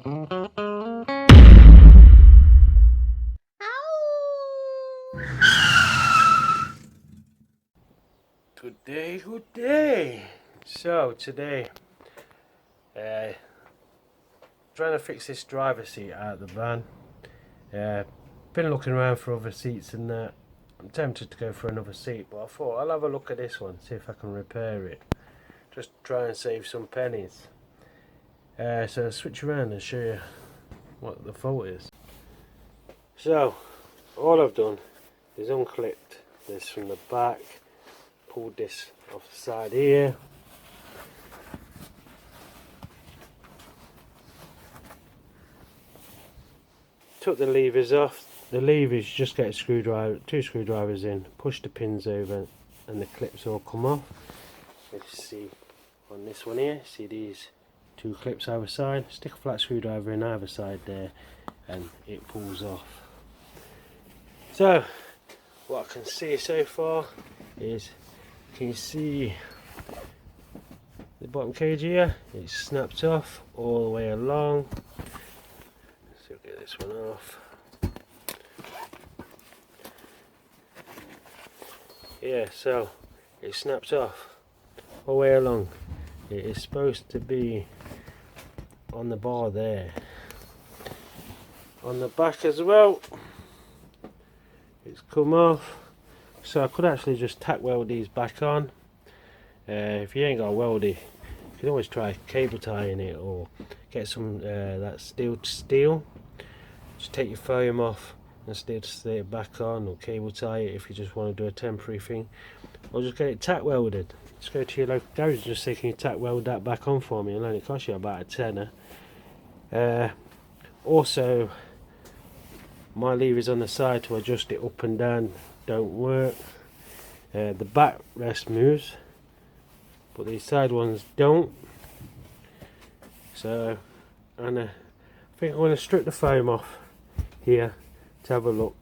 Good day. So today, trying to fix this driver's seat out of the van. Been looking around for other seats and that. I'm tempted to go for another seat, but I thought I'll have a look at this one, see if I can repair it. Just try and save some pennies. So I'll switch around and show you what the fault is. So all I've done is unclipped this from the back, pulled this off the side here, took the levers off. The levers just get two screwdrivers in, push the pins over and the clips all come off. You can see on this one here, see these two clips either side, stick a flat screwdriver in either side there and it pulls off. So what I can see so far is, can you see the bottom cage here? It's snapped off all the way along. So get this one off. Yeah, so it snaps off all the way along. It is supposed to be on the bar there. On the back as well, it's come off. So I could actually just tack weld these back on. If you ain't got a welder, you can always try cable tying it or get some that steel to steel. Just take your foam off and steel to steel back on, or cable tie it if you just want to do a temporary thing, or just get it tack welded. Just go to your local garage and just say, can you tack weld that back on for me, and only cost you about a tenner. Also, my levers on the side to adjust it up and down don't work. The backrest moves, but these side ones don't. So, and I think I'm going to strip the foam off here to have a look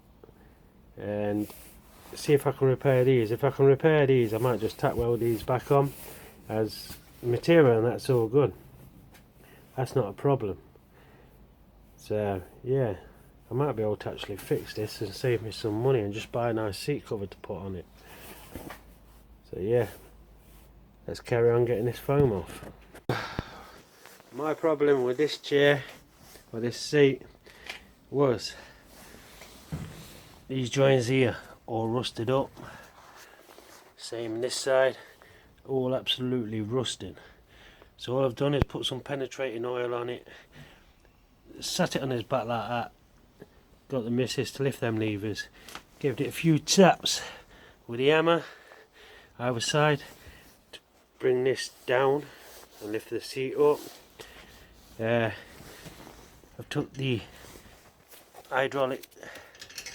and see if I can repair these. If I can repair these, I might just tack weld these back on as material, and that's all good. That's not a problem. So yeah, I might be able to actually fix this and save me some money and just buy a nice seat cover to put on it. So yeah, let's carry on getting this foam off. My problem with this chair, or this seat, was these joints here all rusted up. Same this side, all absolutely rusted. So all I've done is put some penetrating oil on it, sat it on his back like that, got the missus to lift them levers, gave it a few taps with the hammer either side to bring this down and lift the seat up. I've took the hydraulic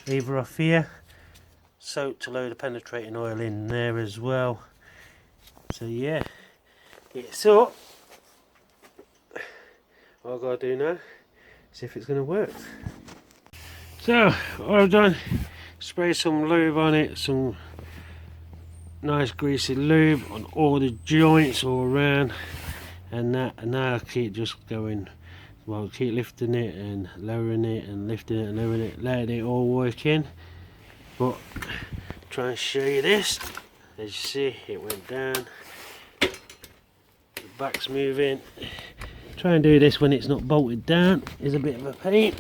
lever off here, soaked a load of penetrating oil in there as well. So yeah, it's up. All I've got to do now is see if it's going to work. So what I've done, spray some lube on it, some nice greasy lube on all the joints all around, and now I keep just going. Well, keep lifting it and lowering it and lifting it and lowering it, letting it all work in. But try and show you this. As you see, it went down. The back's moving. Try and do this when it's not bolted down is a bit of a pain.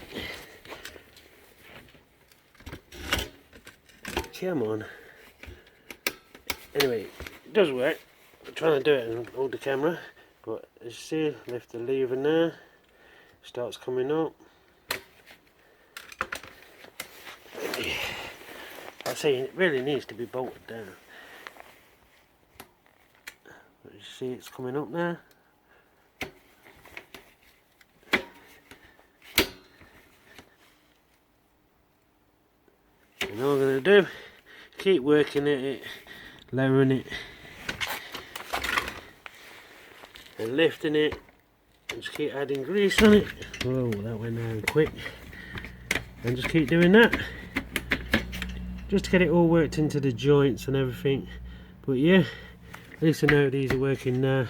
Come on. Anyway, it does work. I'm trying to do it and hold the camera, but as you see, lift the lever now. Starts coming up. I say it really needs to be bolted down. But you see it's coming up now. And all I'm going to do, keep working at it, lowering it and lifting it. Just keep adding grease on it. Whoa, that went down quick. And just keep doing that, just to get it all worked into the joints and everything. But yeah, at least I know these are working now.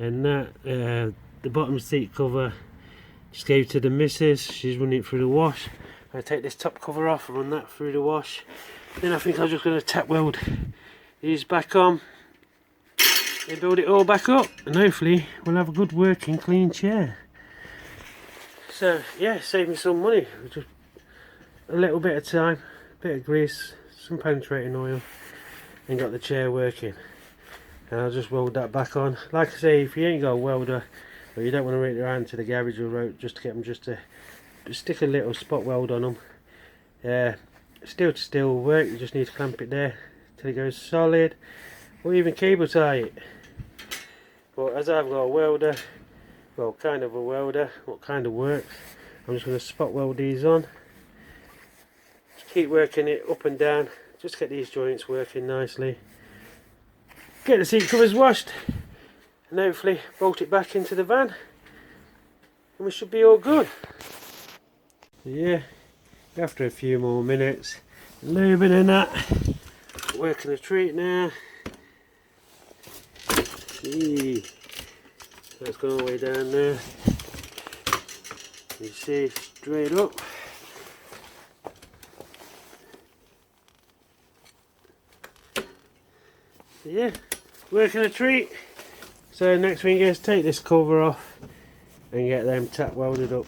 And that the bottom seat cover Just gave it to the missus, she's running it through the wash. I'm going to take this top cover off and run that through the wash. Then I think I'm just going to tack weld these back on and build it all back up, and hopefully we'll have a good working clean chair. So yeah, save me some money, just a little bit of time, a bit of grease, some penetrating oil, and got the chair working. And I'll just weld that back on. Like I say, if you ain't got a welder, or you don't want to rake your hand to the garage or road just to get them, just stick a little spot weld on them. Steel to steel will work, you just need to clamp it there till it goes solid, or even cable tie it. But as I've got a welder, well, kind of a welder, what kind of works, I'm just going to spot weld these on. Just keep working it up and down, just get these joints working nicely. Get the seat covers washed, and hopefully bolt it back into the van, and we should be all good. So yeah, after a few more minutes, lubing and that, working the treat now. See, that's gone all the way down there. You see, straight up. So yeah, working a treat. So next thing is take this cover off and get them tack welded up.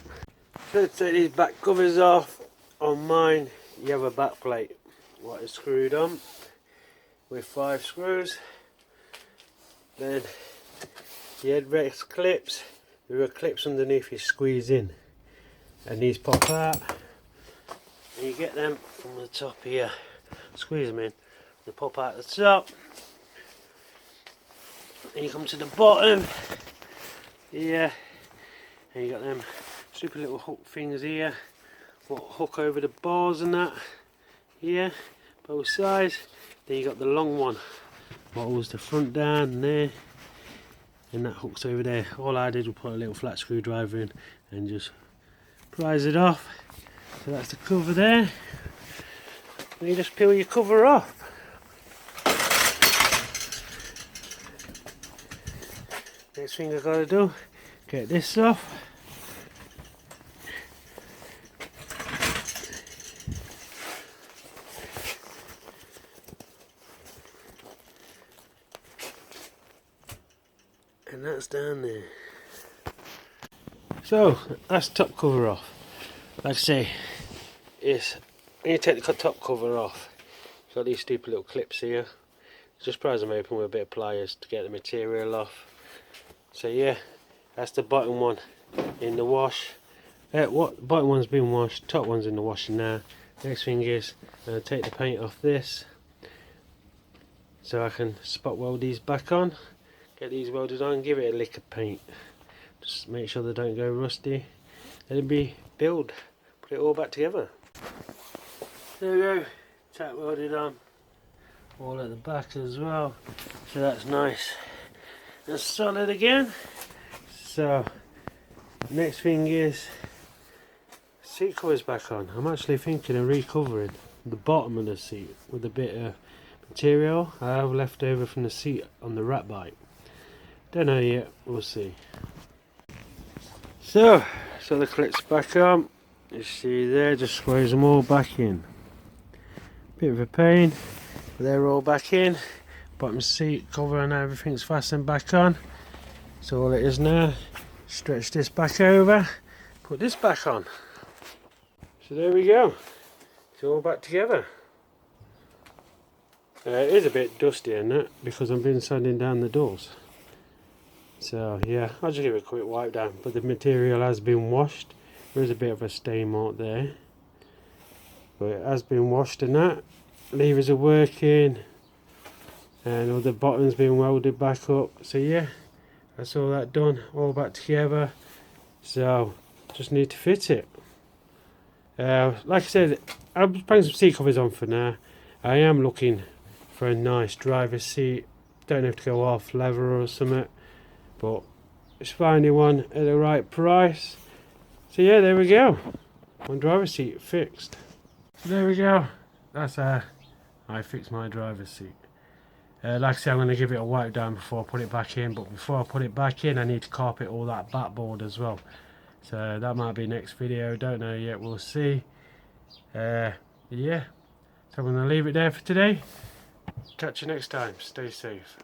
So to take these back covers off, on mine you have a back plate what is screwed on with 5 screws. Then the headrest clips, there are clips underneath you squeeze in, and these pop out, and you get them from the top here, squeeze them in, they pop out the top, and you come to the bottom here, and you got them stupid little hook things here, what hook over the bars and that here, both sides. Then you got the long one what holds the front down there, and that hooks over there. All I did was put a little flat screwdriver in and just prise it off. So that's the cover there. And you just peel your cover off. Next thing I've got to do, get this off. And that's down there. So that's top cover off. Like I say, when you take the top cover off, you've got these stupid little clips here. Just prise them open with a bit of pliers to get the material off. So yeah, that's the bottom one in the wash. Bottom one's been washed, top one's in the washing now. Next thing is I'm going to take the paint off this so I can spot weld these back on. Get these welded on, give it a lick of paint. Just make sure they don't go rusty. Let it be build. Put it all back together. There we go. Tack welded on. All at the back as well. So that's nice and solid again. So next thing is seat covers back on. I'm actually thinking of recovering the bottom of the seat with a bit of material I have left over from the seat on the rat bike. Don't know yet, we'll see. So the clips back on. You see there, just squeeze them all back in. Bit of a pain, but they're all back in. Bottom seat cover and everything's fastened back on. So all it is now, stretch this back over, put this back on. So there we go. It's all back together. It is a bit dusty in that because I've been sanding down the doors. So yeah, I'll just give it a quick wipe down, but the material has been washed. There is a bit of a stain mark there, but it has been washed and that. Levers are working and all the bottoms been welded back up. So yeah, that's all that done, all back together. So just need to fit it. Like I said, I'm putting some seat covers on for now. I am looking for a nice driver's seat. Don't have to go off leather or something, but it's finding one at the right price. So yeah, there we go. One driver's seat fixed. So there we go. That's how I fixed my driver's seat. Like I said, I'm going to give it a wipe down before I put it back in. But before I put it back in, I need to carpet all that backboard as well. So that might be next video, don't know yet, we'll see. Yeah, so I'm going to leave it there for today. Catch you next time, stay safe.